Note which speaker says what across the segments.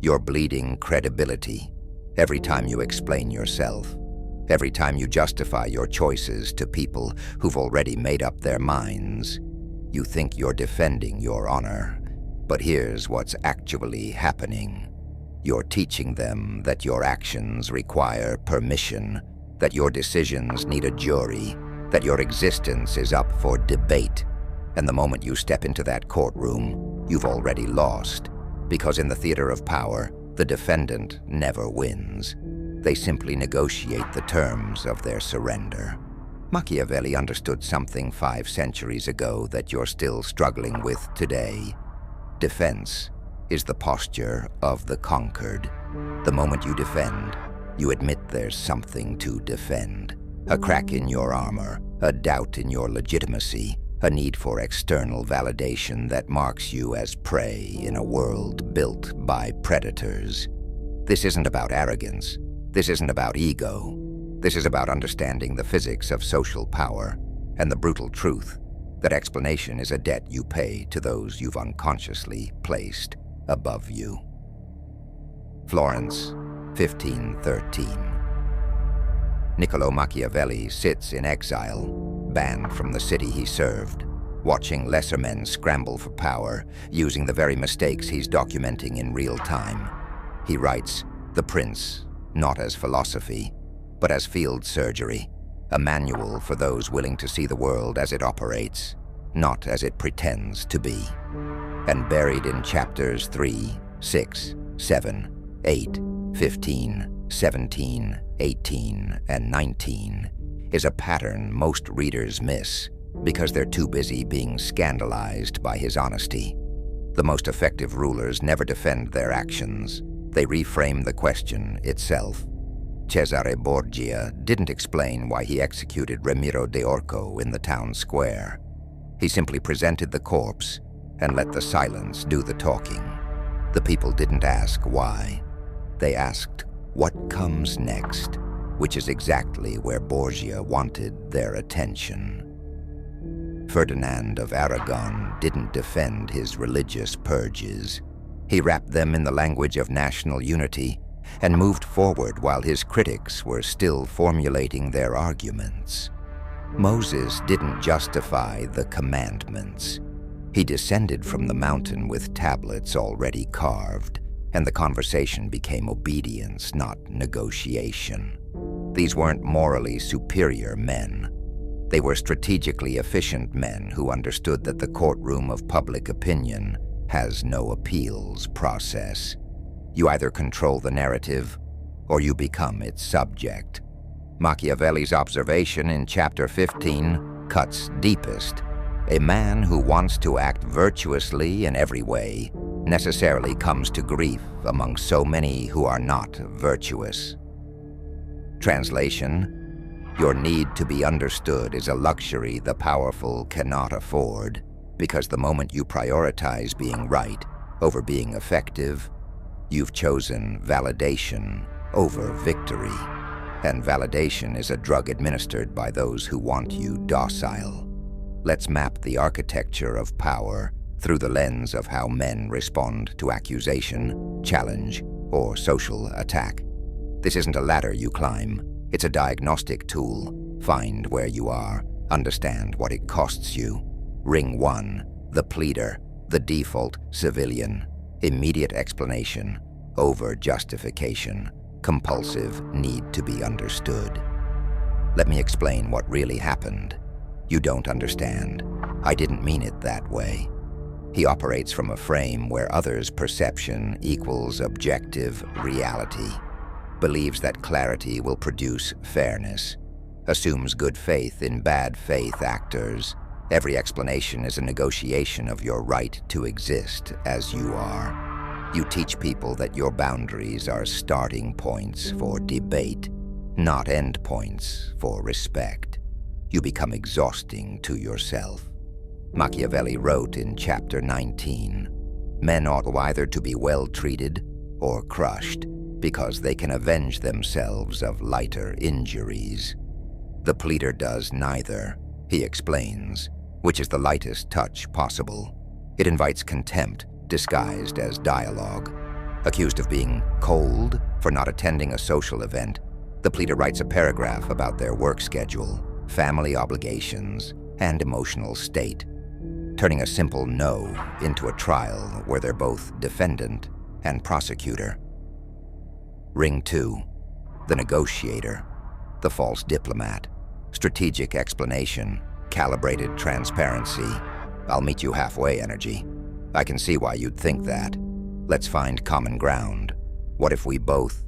Speaker 1: Your bleeding credibility. Every time you explain yourself. Every time you justify your choices to people who've already made up their minds. You think you're defending your honor. But here's what's actually happening. You're teaching them that your actions require permission, that your decisions need a jury, that your existence is up for debate. And the moment you step into that courtroom, you've already lost. Because in the theater of power, the defendant never wins. They simply negotiate the terms of their surrender. Machiavelli understood something 5 centuries ago that you're still struggling with today. Defense is the posture of the conquered. The moment you defend, you admit there's something to defend. A crack in your armor, a doubt in your legitimacy, a need for external validation that marks you as prey in a world built by predators. This isn't about arrogance. This isn't about ego. This is about understanding the physics of social power and the brutal truth that explanation is a debt you pay to those you've unconsciously placed above you. Florence, 1513. Niccolo Machiavelli sits in exile, banned from the city he served, watching lesser men scramble for power, using the very mistakes he's documenting in real time. He writes, "The Prince," not as philosophy, but as field surgery, a manual for those willing to see the world as it operates, not as it pretends to be. And buried in chapters 3, 6, 7, 8, 15, 17, 18, and 19 is a pattern most readers miss because they're too busy being scandalized by his honesty. The most effective rulers never defend their actions. They reframe the question itself. Cesare Borgia didn't explain why he executed Ramiro de Orco in the town square. He simply presented the corpse and let the silence do the talking. The people didn't ask why. They asked, what comes next? Which is exactly where Borgia wanted their attention. Ferdinand of Aragon didn't defend his religious purges. He wrapped them in the language of national unity and moved forward while his critics were still formulating their arguments. Moses didn't justify the commandments. He descended from the mountain with tablets already carved, and the conversation became obedience, not negotiation. These weren't morally superior men. They were strategically efficient men who understood that the courtroom of public opinion has no appeals process. You either control the narrative, or you become its subject. Machiavelli's observation in chapter 15 cuts deepest. A man who wants to act virtuously in every way necessarily comes to grief among so many who are not virtuous. Translation: your need to be understood is a luxury the powerful cannot afford, because the moment you prioritize being right over being effective, you've chosen validation over victory. And validation is a drug administered by those who want you docile. Let's map the architecture of power through the lens of how men respond to accusation, challenge, or social attack. This isn't a ladder you climb. It's a diagnostic tool. Find where you are. Understand what it costs you. Ring 1, the pleader, the default civilian. Immediate explanation over justification. Compulsive need to be understood. Let me explain what really happened. You don't understand. I didn't mean it that way. He operates from a frame where others' perception equals objective reality, believes that clarity will produce fairness, assumes good faith in bad faith actors. Every explanation is a negotiation of your right to exist as you are. You teach people that your boundaries are starting points for debate, not end points for respect. You become exhausting to yourself. Machiavelli wrote in chapter 19, men ought either to be well treated or crushed because they can avenge themselves of lighter injuries. The pleader does neither, he explains, which is the lightest touch possible. It invites contempt disguised as dialogue. Accused of being cold for not attending a social event, the pleader writes a paragraph about their work schedule, family obligations, and emotional state, turning a simple no into a trial where they're both defendant and prosecutor. Ring 2, the negotiator, the false diplomat, strategic explanation, calibrated transparency, I'll meet you halfway energy. I can see why you'd think that. Let's find common ground. What if we both?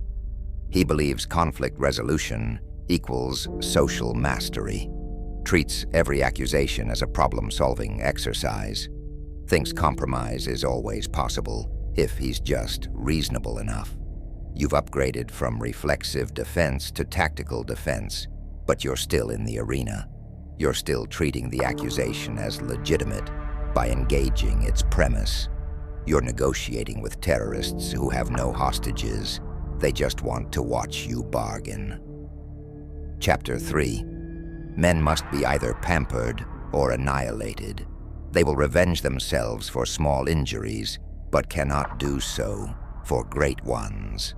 Speaker 1: He believes conflict resolution equals social mastery, treats every accusation as a problem-solving exercise, thinks compromise is always possible if he's just reasonable enough. You've upgraded from reflexive defense to tactical defense, but you're still in the arena. You're still treating the accusation as legitimate by engaging its premise. You're negotiating with terrorists who have no hostages. They just want to watch you bargain. Chapter 3. Men must be either pampered or annihilated. They will revenge themselves for small injuries, but cannot do so for great ones.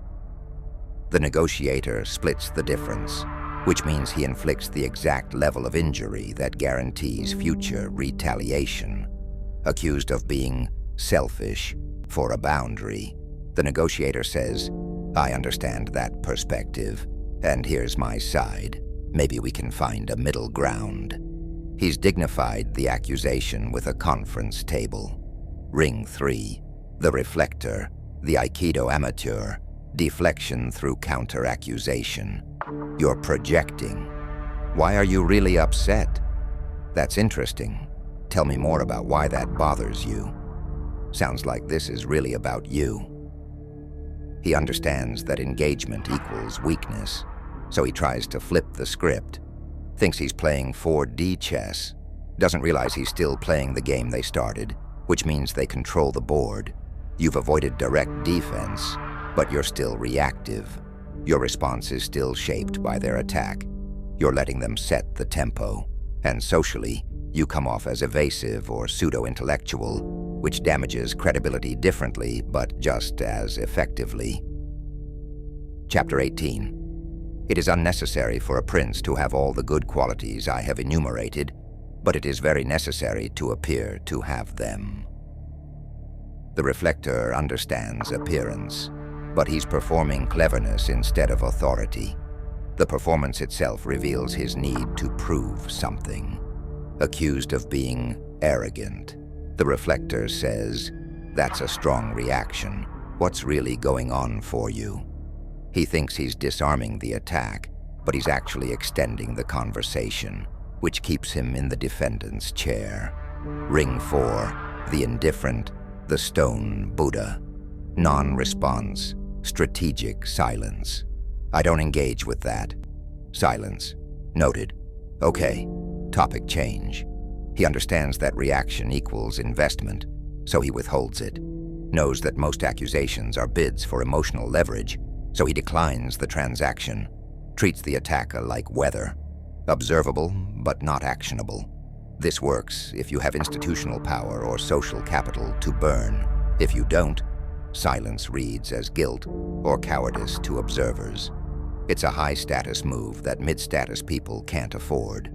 Speaker 1: The negotiator splits the difference, which means he inflicts the exact level of injury that guarantees future retaliation. Accused of being selfish for a boundary, the negotiator says, I understand that perspective, and here's my side. Maybe we can find a middle ground. He's dignified the accusation with a conference table. Ring 3, the reflector, the Aikido amateur, deflection through counter-accusation. You're projecting. Why are you really upset? That's interesting. Tell me more about why that bothers you. Sounds like this is really about you. He understands that engagement equals weakness, so he tries to flip the script. Thinks he's playing 4D chess. Doesn't realize he's still playing the game they started, which means they control the board. You've avoided direct defense, but you're still reactive. Your response is still shaped by their attack. You're letting them set the tempo, and socially, you come off as evasive or pseudo-intellectual, which damages credibility differently, but just as effectively. Chapter 18. It is unnecessary for a prince to have all the good qualities I have enumerated, but it is very necessary to appear to have them. The reflector understands appearance, but he's performing cleverness instead of authority. The performance itself reveals his need to prove something. Accused of being arrogant, the reflector says, that's a strong reaction. What's really going on for you? He thinks he's disarming the attack, but he's actually extending the conversation, which keeps him in the defendant's chair. Ring 4, the indifferent, the stone Buddha. Non-response, strategic silence. I don't engage with that. Silence. Noted. Okay. Topic change. He understands that reaction equals investment, so he withholds it. Knows that most accusations are bids for emotional leverage, so he declines the transaction. Treats the attacker like weather. Observable, but not actionable. This works if you have institutional power or social capital to burn. If you don't, silence reads as guilt or cowardice to observers. It's a high-status move that mid-status people can't afford.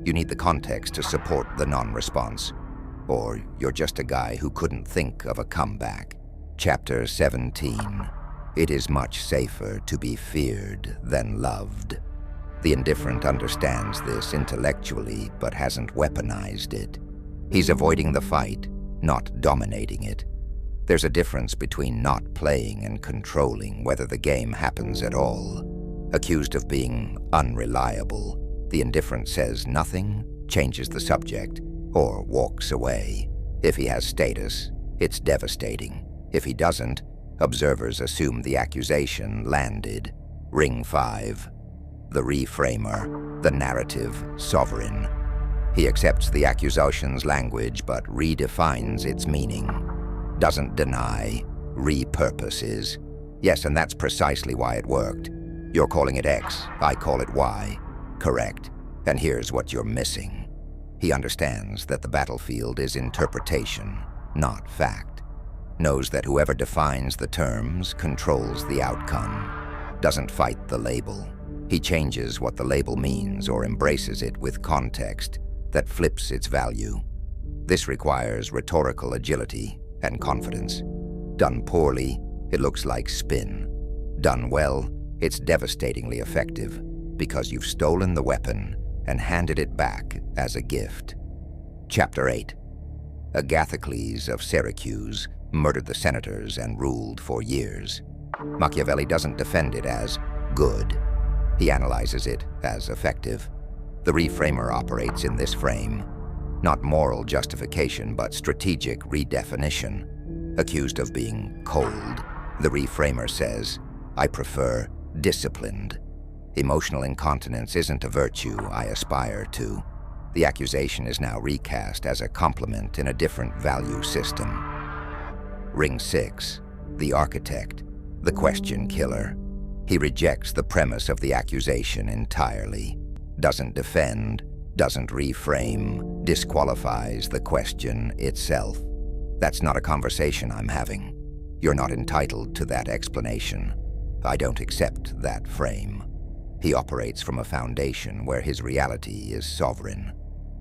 Speaker 1: You need the context to support the non-response, or you're just a guy who couldn't think of a comeback. Chapter 17. It is much safer to be feared than loved. The indifferent understands this intellectually, but hasn't weaponized it. He's avoiding the fight, not dominating it. There's a difference between not playing and controlling whether the game happens at all. Accused of being unreliable, the indifferent says nothing, changes the subject, or walks away. If he has status, it's devastating. If he doesn't, observers assume the accusation landed. Ring 5. The reframer, the narrative sovereign. He accepts the accusation's language but redefines its meaning. Doesn't deny, repurposes. Yes, and that's precisely why it worked. You're calling it X, I call it Y. Correct. And here's what you're missing. He understands that the battlefield is interpretation, not fact. knows that whoever defines the terms controls the outcome, doesn't fight the label. He changes what the label means or embraces it with context that flips its value. This requires rhetorical agility and confidence. Done poorly, it looks like spin. Done well, it's devastatingly effective because you've stolen the weapon and handed it back as a gift. Chapter 8. Agathocles of Syracuse murdered the senators and ruled for years. Machiavelli doesn't defend it as good. He analyzes it as effective. The reframer operates in this frame. Not moral justification, but strategic redefinition. Accused of being cold, the reframer says, I prefer disciplined. Emotional incontinence isn't a virtue I aspire to. The accusation is now recast as a compliment in a different value system. Ring 6, the architect, the question killer. He rejects the premise of the accusation entirely, doesn't defend, doesn't reframe, disqualifies the question itself. That's not a conversation I'm having. You're not entitled to that explanation. I don't accept that frame. He operates from a foundation where his reality is sovereign,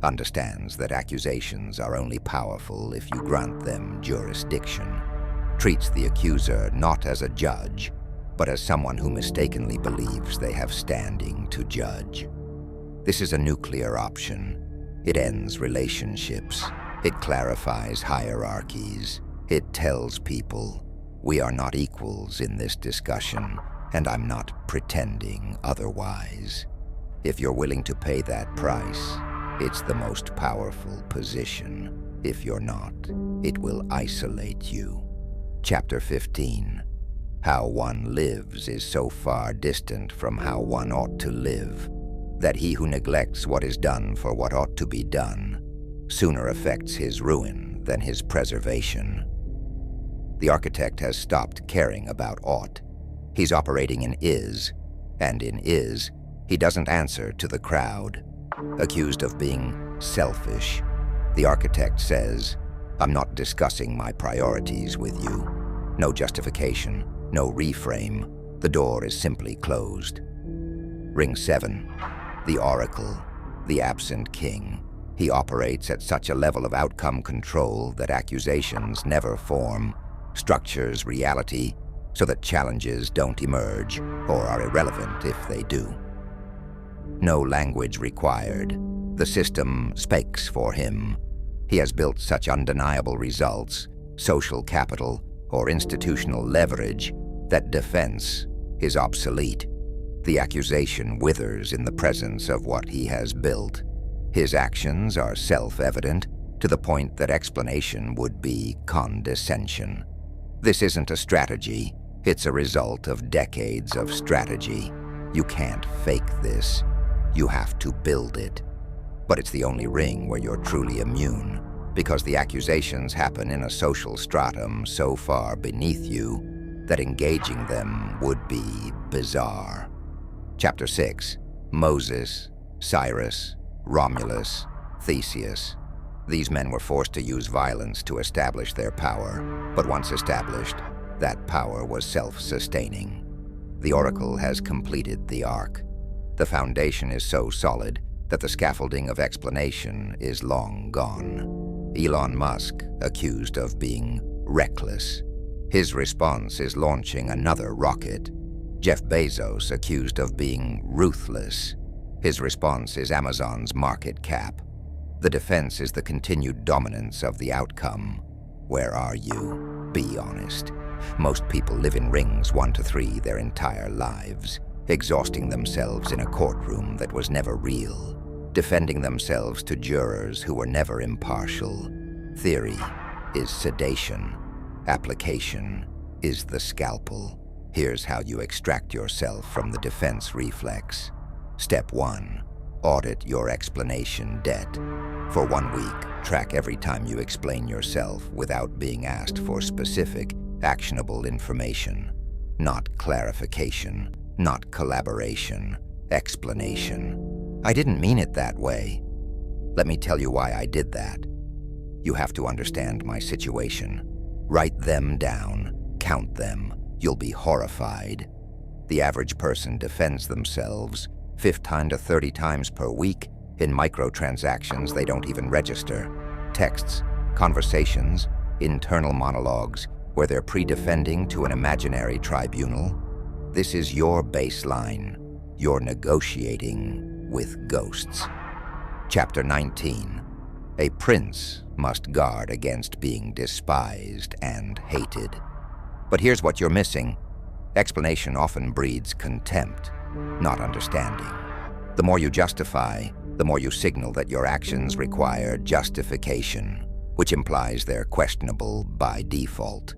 Speaker 1: understands that accusations are only powerful if you grant them jurisdiction, treats the accuser not as a judge, but as someone who mistakenly believes they have standing to judge. This is a nuclear option. It ends relationships. It clarifies hierarchies. It tells people, we are not equals in this discussion, and I'm not pretending otherwise. If you're willing to pay that price, it's the most powerful position. If you're not, it will isolate you. Chapter 15. How one lives is so far distant from how one ought to live, that he who neglects what is done for what ought to be done sooner affects his ruin than his preservation. The architect has stopped caring about ought. He's operating in is, and in is, he doesn't answer to the crowd. Accused of being selfish, the architect says, I'm not discussing my priorities with you. No justification, no reframe. The door is simply closed. Ring 7, the oracle, the absent king. He operates at such a level of outcome control that accusations never form, structures reality so that challenges don't emerge or are irrelevant if they do. No language required. The system speaks for him. He has built such undeniable results, social capital, or institutional leverage that defense is obsolete. The accusation withers in the presence of what he has built. His actions are self-evident to the point that explanation would be condescension. This isn't a strategy, it's a result of decades of strategy. You can't fake this. You have to build it. But it's the only ring where you're truly immune, because the accusations happen in a social stratum so far beneath you that engaging them would be bizarre. Chapter 6. Moses, Cyrus, Romulus, Theseus. These men were forced to use violence to establish their power, but once established, that power was self-sustaining. The oracle has completed the arc. The foundation is so solid that the scaffolding of explanation is long gone. Elon Musk, accused of being reckless. His response is launching another rocket. Jeff Bezos, accused of being ruthless. His response is Amazon's market cap. The defense is the continued dominance of the outcome. Where are you? Be honest. Most people live in rings 1 to 3 their entire lives, exhausting themselves in a courtroom that was never real, defending themselves to jurors who were never impartial. Theory is sedation. Application is the scalpel. Here's how you extract yourself from the defense reflex. Step 1. Audit your explanation debt. For 1 week, track every time you explain yourself without being asked for specific, actionable information. Not clarification, not collaboration, explanation. I didn't mean it that way. Let me tell you why I did that. You have to understand my situation. Write them down, count them, you'll be horrified. The average person defends themselves 15 to 30 times per week in microtransactions they don't even register, texts, conversations, internal monologues where they're pre-defending to an imaginary tribunal. This is your baseline. You're negotiating with ghosts. Chapter 19. A prince must guard against being despised and hated. But here's what you're missing. Explanation often breeds contempt, not understanding. The more you justify, the more you signal that your actions require justification, which implies they're questionable by default.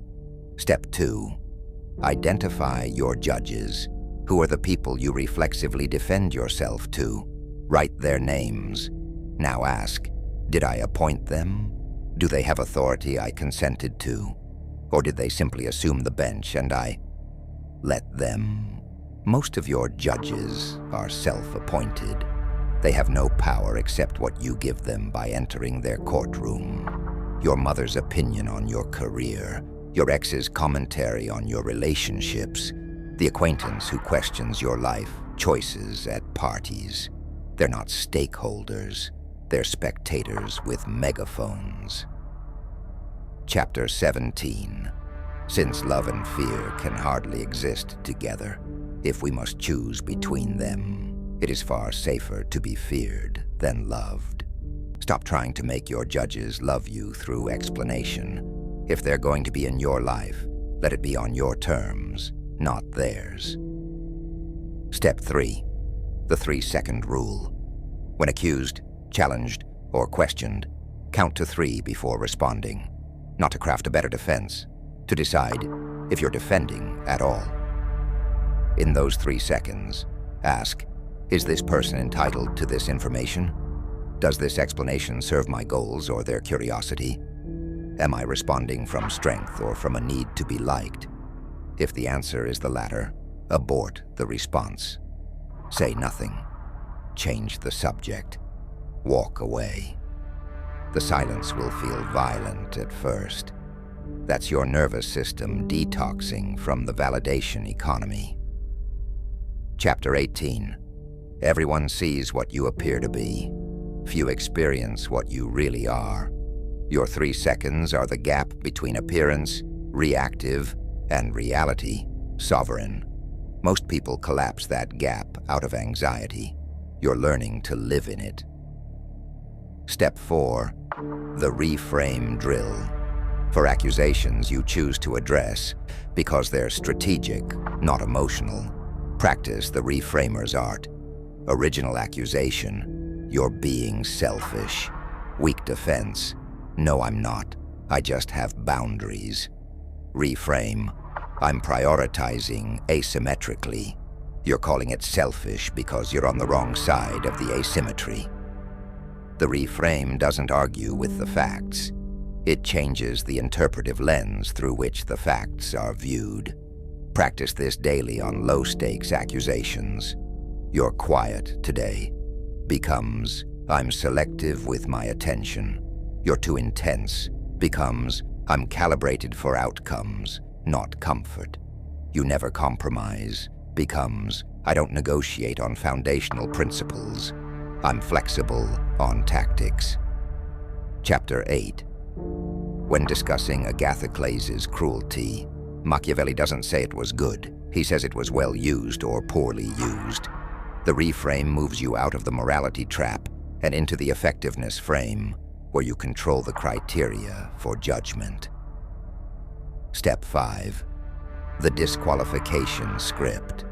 Speaker 1: Step 2. Identify your judges. Who are the people you reflexively defend yourself to? Write their names. Now ask, did I appoint them? Do they have authority I consented to? Or did they simply assume the bench and I let them? Most of your judges are self-appointed. They have no power except what you give them by entering their courtroom. Your mother's opinion on your career, your ex's commentary on your relationships, the acquaintance who questions your life choices at parties. They're not stakeholders. They're spectators with megaphones. Chapter 17. Since love and fear can hardly exist together, if we must choose between them, it is far safer to be feared than loved. Stop trying to make your judges love you through explanation. If they're going to be in your life, let it be on your terms, not theirs. Step 3. The 3-second rule. When accused, challenged, or questioned, count to 3 before responding. Not to craft a better defense, to decide if you're defending at all. In those 3 seconds, ask, is this person entitled to this information? Does this explanation serve my goals or their curiosity? Am I responding from strength or from a need to be liked? If the answer is the latter, abort the response. Say nothing. Change the subject. Walk away. The silence will feel violent at first. That's your nervous system detoxing from the validation economy. Chapter 18. Everyone sees what you appear to be. Few experience what you really are. Your 3 seconds are the gap between appearance, reactive, and reality, sovereign. Most people collapse that gap out of anxiety. You're learning to live in it. Step 4. The reframe drill. For accusations you choose to address because they're strategic, not emotional, practice the reframer's art. Original accusation, you're being selfish. Weak defense, no I'm not, I just have boundaries. Reframe, I'm prioritizing asymmetrically. You're calling it selfish because you're on the wrong side of the asymmetry. The reframe doesn't argue with the facts. It changes the interpretive lens through which the facts are viewed. Practice this daily on low-stakes accusations. You're quiet today becomes, I'm selective with my attention. You're too intense becomes, I'm calibrated for outcomes, not comfort. You never compromise becomes, I don't negotiate on foundational principles. I'm flexible on tactics. Chapter 8. When discussing Agatha Clay's cruelty, Machiavelli doesn't say it was good. He says it was well used or poorly used. The reframe moves you out of the morality trap and into the effectiveness frame, where you control the criteria for judgment. Step 5. The disqualification script.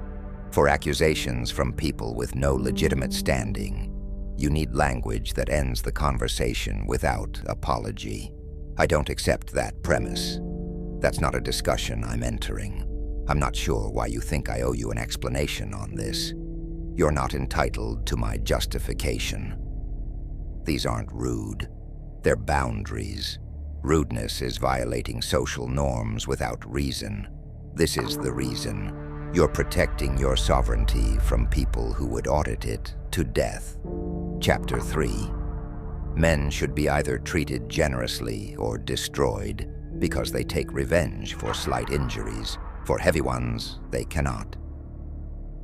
Speaker 1: For accusations from people with no legitimate standing, you need language that ends the conversation without apology. I don't accept that premise. That's not a discussion I'm entering. I'm not sure why you think I owe you an explanation on this. You're not entitled to my justification. These aren't rude. They're boundaries. Rudeness is violating social norms without reason. This is the reason. You're protecting your sovereignty from people who would audit it to death. Chapter 3. Men should be either treated generously or destroyed. because they take revenge for slight injuries. For heavy ones, they cannot.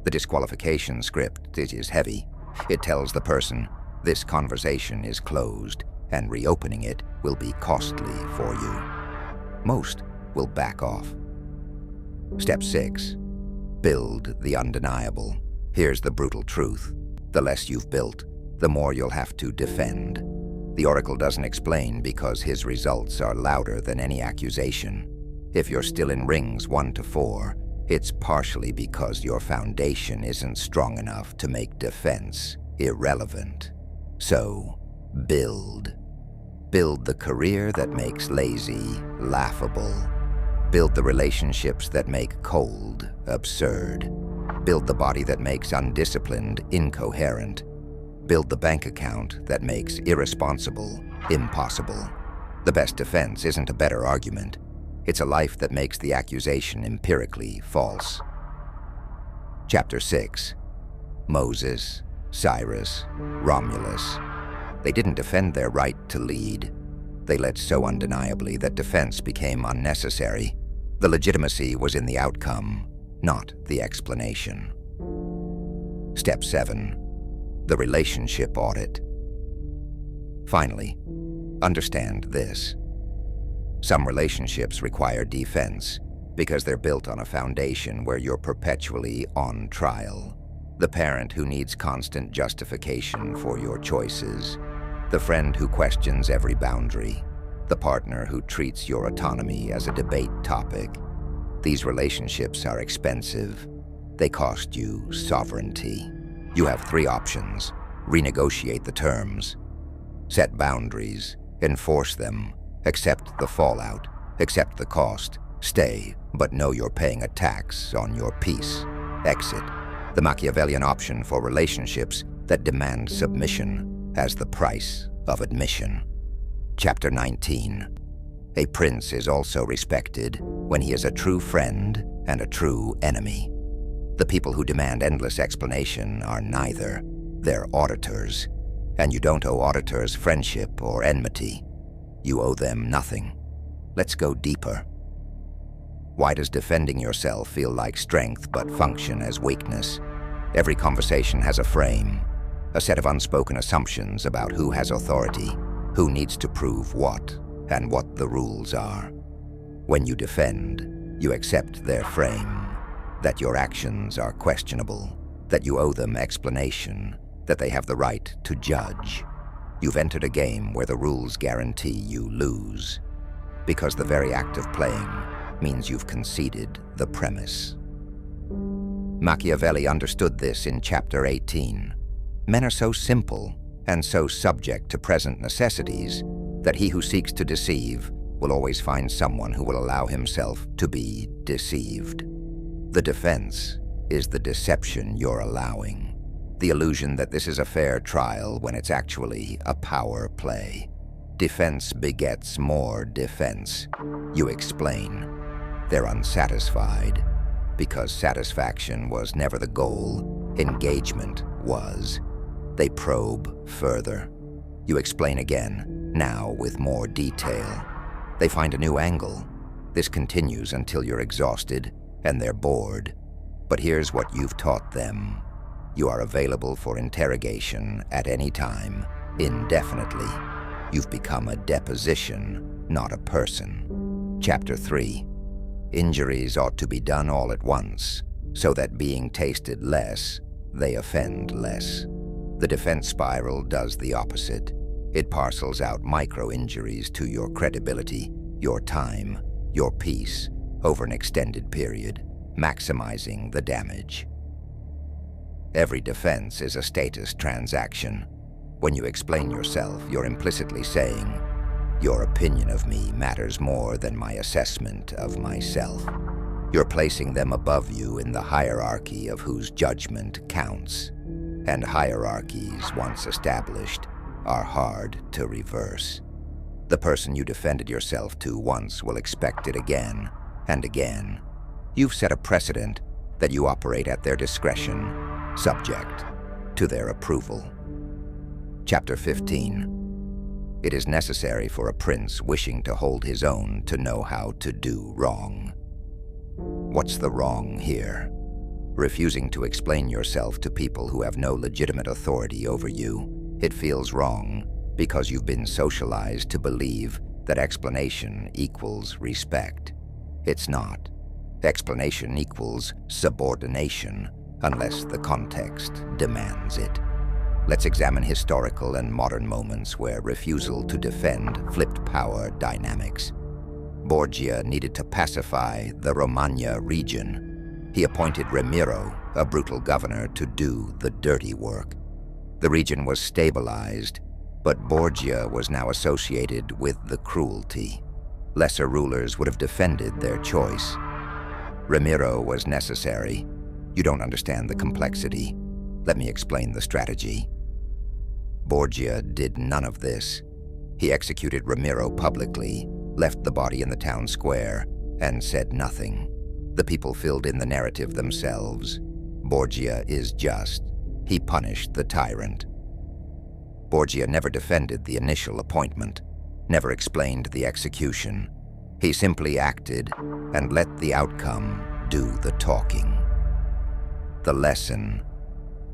Speaker 1: The disqualification script is heavy. It tells the person, this conversation is closed, and reopening it will be costly for you. Most will back off. Step 6. Build the undeniable. Here's the brutal truth. The less you've built, the more you'll have to defend. The oracle doesn't explain because his results are louder than any accusation. If you're still in rings 1 to 4, it's partially because your foundation isn't strong enough to make defense irrelevant. So, build. Build the career that makes lazy laughable. Build the relationships that make cold absurd. Build the body that makes undisciplined incoherent. Build the bank account that makes irresponsible impossible. The best defense isn't a better argument. It's a life that makes the accusation empirically false. Chapter 6. Moses, Cyrus, Romulus. They didn't defend their right to lead. They led so undeniably that defense became unnecessary. The legitimacy was in the outcome, not the explanation. Step 7. The relationship audit. Finally, understand this. Some relationships require defense because they're built on a foundation where you're perpetually on trial. The parent who needs constant justification for your choices. The friend who questions every boundary. The partner who treats your autonomy as a debate topic. These relationships are expensive. They cost you sovereignty. You have 3 options. Renegotiate the terms. Set boundaries. Enforce them. Accept the fallout. Accept the cost. Stay, but know you're paying a tax on your peace. Exit. The Machiavellian option for relationships that demand submission as the price of admission. Chapter 19. A prince is also respected when he is a true friend and a true enemy. The people who demand endless explanation are neither. They're auditors, and you don't owe auditors friendship or enmity. You owe them nothing. Let's go deeper. Why does defending yourself feel like strength but function as weakness? Every conversation has a frame, a set of unspoken assumptions about who has authority, who needs to prove what, and what the rules are. When you defend, you accept their frame, that your actions are questionable, that you owe them explanation, that they have the right to judge. You've entered a game where the rules guarantee you lose, because the very act of playing means you've conceded the premise. Machiavelli understood this in Chapter 18. Men are so simple and so subject to present necessities that he who seeks to deceive will always find someone who will allow himself to be deceived. The defense is the deception you're allowing. The illusion that this is a fair trial when it's actually a power play. Defense begets more defense. You explain. They're unsatisfied because satisfaction was never the goal. Engagement was. They probe further. You explain again, now with more detail. They find a new angle. This continues until you're exhausted and they're bored. But here's what you've taught them. You are available for interrogation at any time, indefinitely. You've become a deposition, not a person. Chapter 3. Injuries ought to be done all at once, so that being tasted less, they offend less. The defense spiral does the opposite. It parcels out micro-injuries to your credibility, your time, your peace, over an extended period, maximizing the damage. Every defense is a status transaction. When you explain yourself, you're implicitly saying, your opinion of me matters more than my assessment of myself. You're placing them above you in the hierarchy of whose judgment counts. And hierarchies, once established, are hard to reverse. The person you defended yourself to once will expect it again and again. You've set a precedent that you operate at their discretion, subject to their approval. Chapter 15. It is necessary for a prince wishing to hold his own to know how to do wrong. What's the wrong here? Refusing to explain yourself to people who have no legitimate authority over you. It feels wrong because you've been socialized to believe that explanation equals respect. It's not. Explanation equals subordination, unless the context demands it. Let's examine historical and modern moments where refusal to defend flipped power dynamics. Borgia needed to pacify the Romagna region. He appointed Ramiro, a brutal governor, to do the dirty work. The region was stabilized, but Borgia was now associated with the cruelty. Lesser rulers would have defended their choice. Ramiro was necessary. You don't understand the complexity. Let me explain the strategy. Borgia did none of this. He executed Ramiro publicly, left the body in the town square, and said nothing. The people filled in the narrative themselves. Borgia is just. He punished the tyrant. Borgia never defended the initial appointment, never explained the execution. He simply acted and let the outcome do the talking. The lesson: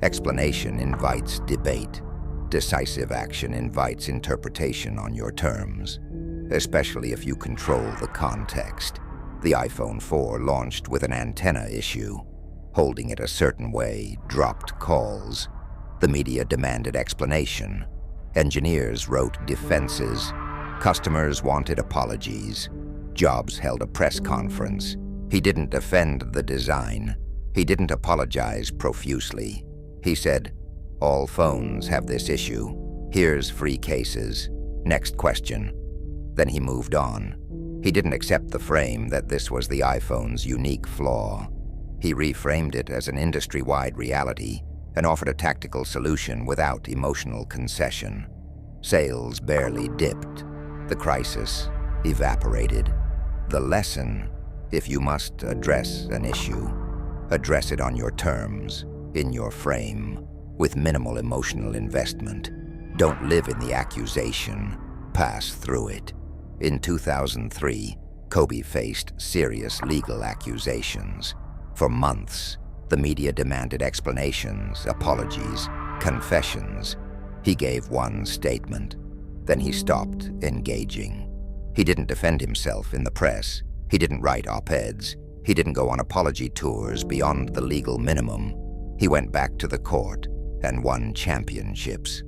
Speaker 1: explanation invites debate. Decisive action invites interpretation on your terms, especially if you control the context. The iPhone 4 launched with an antenna issue. Holding it a certain way dropped calls. The media demanded explanation. Engineers wrote defenses. Customers wanted apologies. Jobs held a press conference. He didn't defend the design. He didn't apologize profusely. He said, "All phones have this issue. Here's free cases. Next question." Then he moved on. He didn't accept the frame that this was the iPhone's unique flaw. He reframed it as an industry-wide reality and offered a tactical solution without emotional concession. Sales barely dipped. The crisis evaporated. The lesson: if you must address an issue, address it on your terms, in your frame, with minimal emotional investment. Don't live in the accusation. Pass through it. In 2003, Kobe faced serious legal accusations. For months, the media demanded explanations, apologies, confessions. He gave one statement. Then he stopped engaging. He didn't defend himself in the press. He didn't write op-eds. He didn't go on apology tours beyond the legal minimum. He went back to the court and won championships.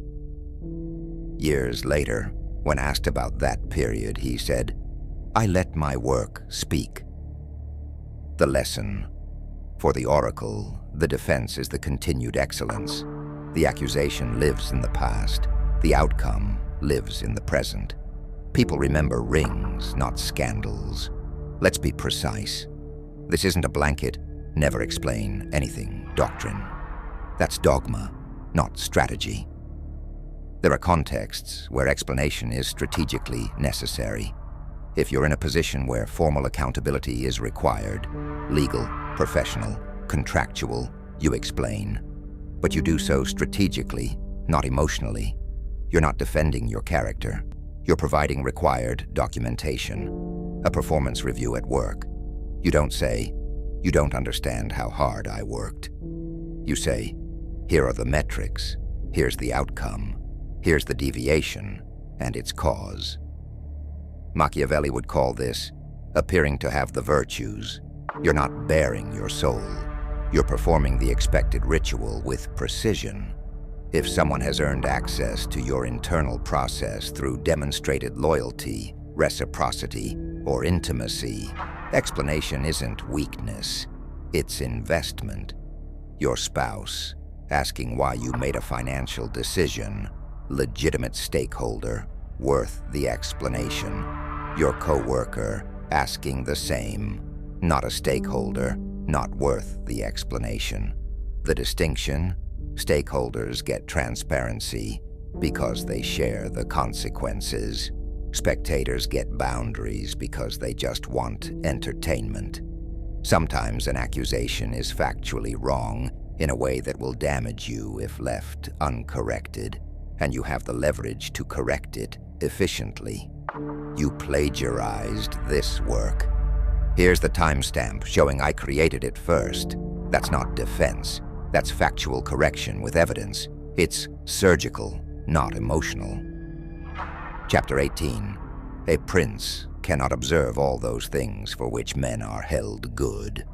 Speaker 1: Years later, when asked about that period, he said, "I let my work speak." The lesson: for the oracle, the defense is the continued excellence. The accusation lives in the past. The outcome lives in the present. People remember rings, not scandals. Let's be precise. This isn't a blanket, never explain anything doctrine. That's dogma, not strategy. There are contexts where explanation is strategically necessary. If you're in a position where formal accountability is required, legal, professional, contractual, you explain. But you do so strategically, not emotionally. You're not defending your character. You're providing required documentation. A performance review at work. You don't say, "You don't understand how hard I worked." You say, "Here are the metrics. Here's the outcome. Here's the deviation and its cause." Machiavelli would call this appearing to have the virtues. You're not bearing your soul. You're performing the expected ritual with precision. If someone has earned access to your internal process through demonstrated loyalty, reciprocity, or intimacy, explanation isn't weakness, it's investment. Your spouse asking why you made a financial decision, legitimate stakeholder, worth the explanation. Your coworker asking the same, not a stakeholder, not worth the explanation. The distinction: stakeholders get transparency because they share the consequences. Spectators get boundaries because they just want entertainment. Sometimes an accusation is factually wrong in a way that will damage you if left uncorrected, and you have the leverage to correct it efficiently. You plagiarized this work. Here's the timestamp showing I created it first. That's not defense. That's factual correction with evidence. It's surgical, not emotional. Chapter 18. A prince cannot observe all those things for which men are held good.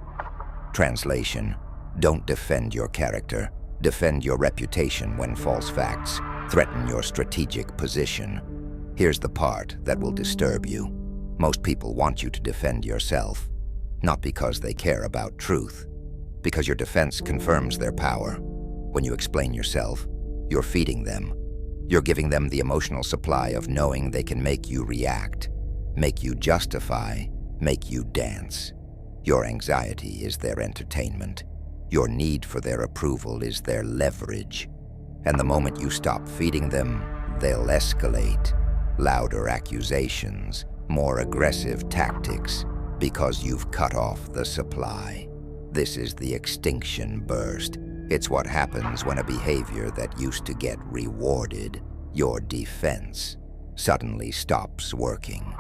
Speaker 1: Translation: don't defend your character. Defend your reputation when false facts threaten your strategic position. Here's the part that will disturb you. Most people want you to defend yourself, not because they care about truth, because your defense confirms their power. When you explain yourself, you're feeding them. You're giving them the emotional supply of knowing they can make you react, make you justify, make you dance. Your anxiety is their entertainment. Your need for their approval is their leverage. And the moment you stop feeding them, they'll escalate. Louder accusations, more aggressive tactics, because you've cut off the supply. This is the extinction burst. It's what happens when a behavior that used to get rewarded, your defense, suddenly stops working.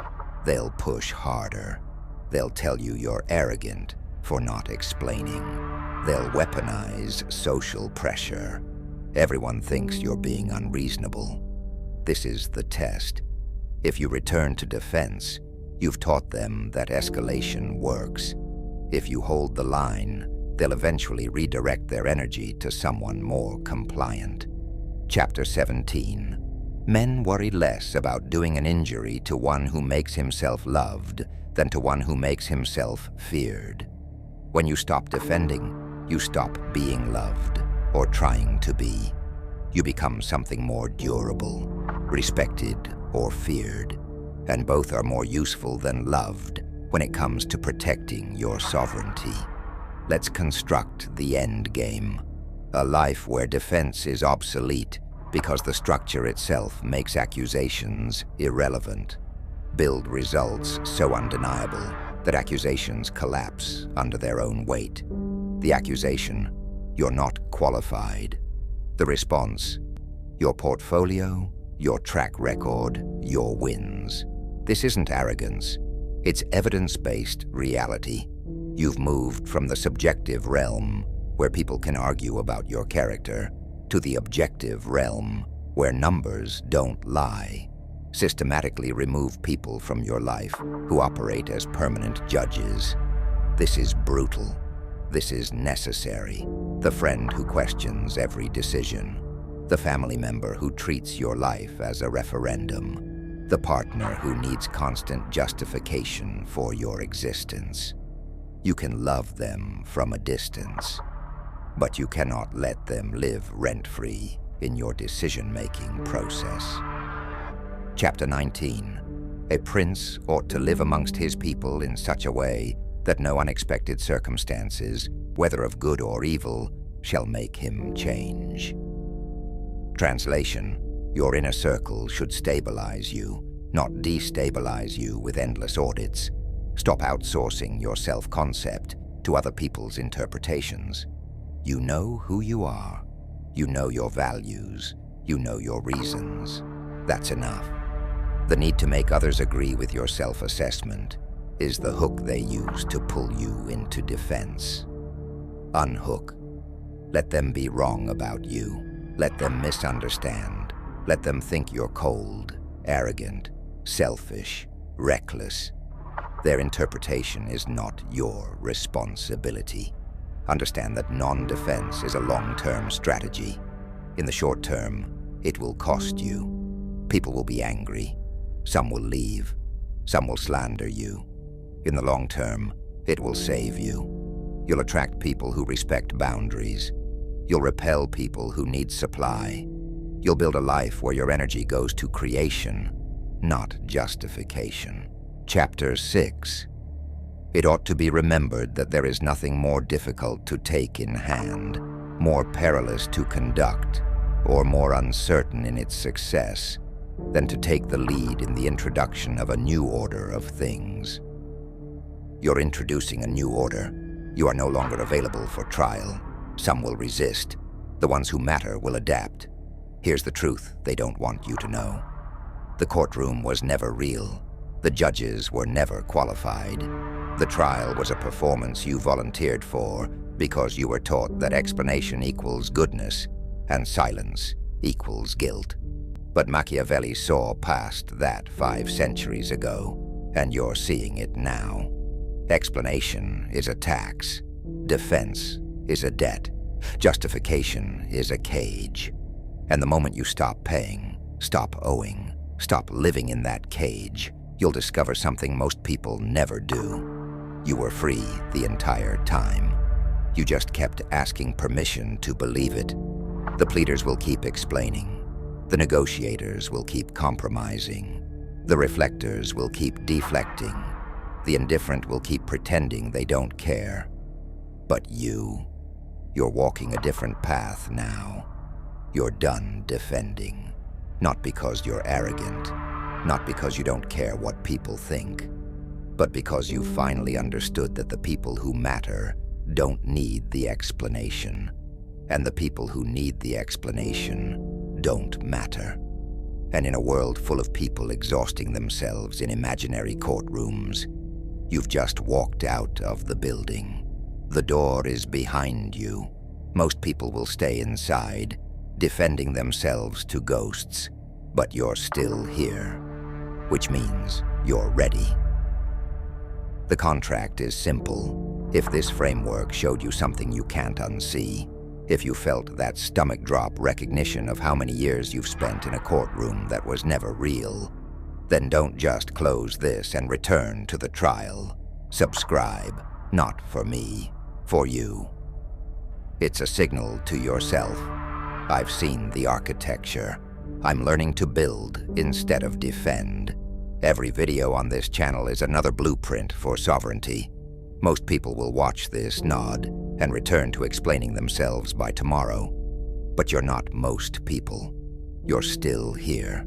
Speaker 1: They'll push harder. They'll tell you you're arrogant for not explaining. They'll weaponize social pressure. Everyone thinks you're being unreasonable. This is the test. If you return to defense, you've taught them that escalation works. If you hold the line, they'll eventually redirect their energy to someone more compliant. Chapter 17. Men worry less about doing an injury to one who makes himself loved than to one who makes himself feared. When you stop defending, you stop being loved or trying to be. You become something more durable, respected or feared, and both are more useful than loved when it comes to protecting your sovereignty. Let's construct the end game, a life where defense is obsolete because the structure itself makes accusations irrelevant. Build results so undeniable that accusations collapse under their own weight. The accusation: you're not qualified. The response: your portfolio, your track record, your wins. This isn't arrogance. It's evidence-based reality. You've moved from the subjective realm, where people can argue about your character, to the objective realm, where numbers don't lie. Systematically remove people from your life who operate as permanent judges. This is brutal. This is necessary. The friend who questions every decision. The family member who treats your life as a referendum. The partner who needs constant justification for your existence. You can love them from a distance, but you cannot let them live rent-free in your decision-making process. Chapter 19. A prince ought to live amongst his people in such a way that no unexpected circumstances, whether of good or evil, shall make him change. Translation: your inner circle should stabilize you, not destabilize you with endless audits. Stop outsourcing your self-concept to other people's interpretations. You know who you are. You know your values. You know your reasons. That's enough. The need to make others agree with your self-assessment is the hook they use to pull you into defense. Unhook. Let them be wrong about you. Let them misunderstand. Let them think you're cold, arrogant, selfish, reckless. Their interpretation is not your responsibility. Understand that non-defense is a long-term strategy. In the short term, it will cost you. People will be angry. Some will leave. Some will slander you. In the long term, it will save you. You'll attract people who respect boundaries. You'll repel people who need supply. You'll build a life where your energy goes to creation, not justification. Chapter 6. It ought to be remembered that there is nothing more difficult to take in hand, more perilous to conduct, or more uncertain in its success than to take the lead in the introduction of a new order of things. You're introducing a new order. You are no longer available for trial. Some will resist. The ones who matter will adapt. Here's the truth they don't want you to know. The courtroom was never real. The judges were never qualified. The trial was a performance you volunteered for because you were taught that explanation equals goodness and silence equals guilt. But Machiavelli saw past that 5 centuries ago, and you're seeing it now. Explanation is a tax. Defense is a debt. Justification is a cage. And the moment you stop paying, stop owing, stop living in that cage, you'll discover something most people never do. You were free the entire time. You just kept asking permission to believe it. The pleaders will keep explaining. The negotiators will keep compromising. The reflectors will keep deflecting. The indifferent will keep pretending they don't care. But you're walking a different path now. You're done defending. Not because you're arrogant, not because you don't care what people think, but because you finally understood that the people who matter don't need the explanation, and the people who need the explanation don't matter. And in a world full of people exhausting themselves in imaginary courtrooms, you've just walked out of the building. The door is behind you. Most people will stay inside, defending themselves to ghosts, but you're still here, which means you're ready. The contract is simple. If this framework showed you something you can't unsee, if you felt that stomach-drop recognition of how many years you've spent in a courtroom that was never real, then don't just close this and return to the trial. Subscribe, not for me, for you. It's a signal to yourself. I've seen the architecture. I'm learning to build instead of defend. Every video on this channel is another blueprint for sovereignty. Most people will watch this, nod, and return to explaining themselves by tomorrow. But you're not most people. You're still here.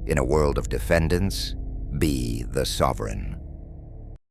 Speaker 1: In a world of defendants, be the sovereign.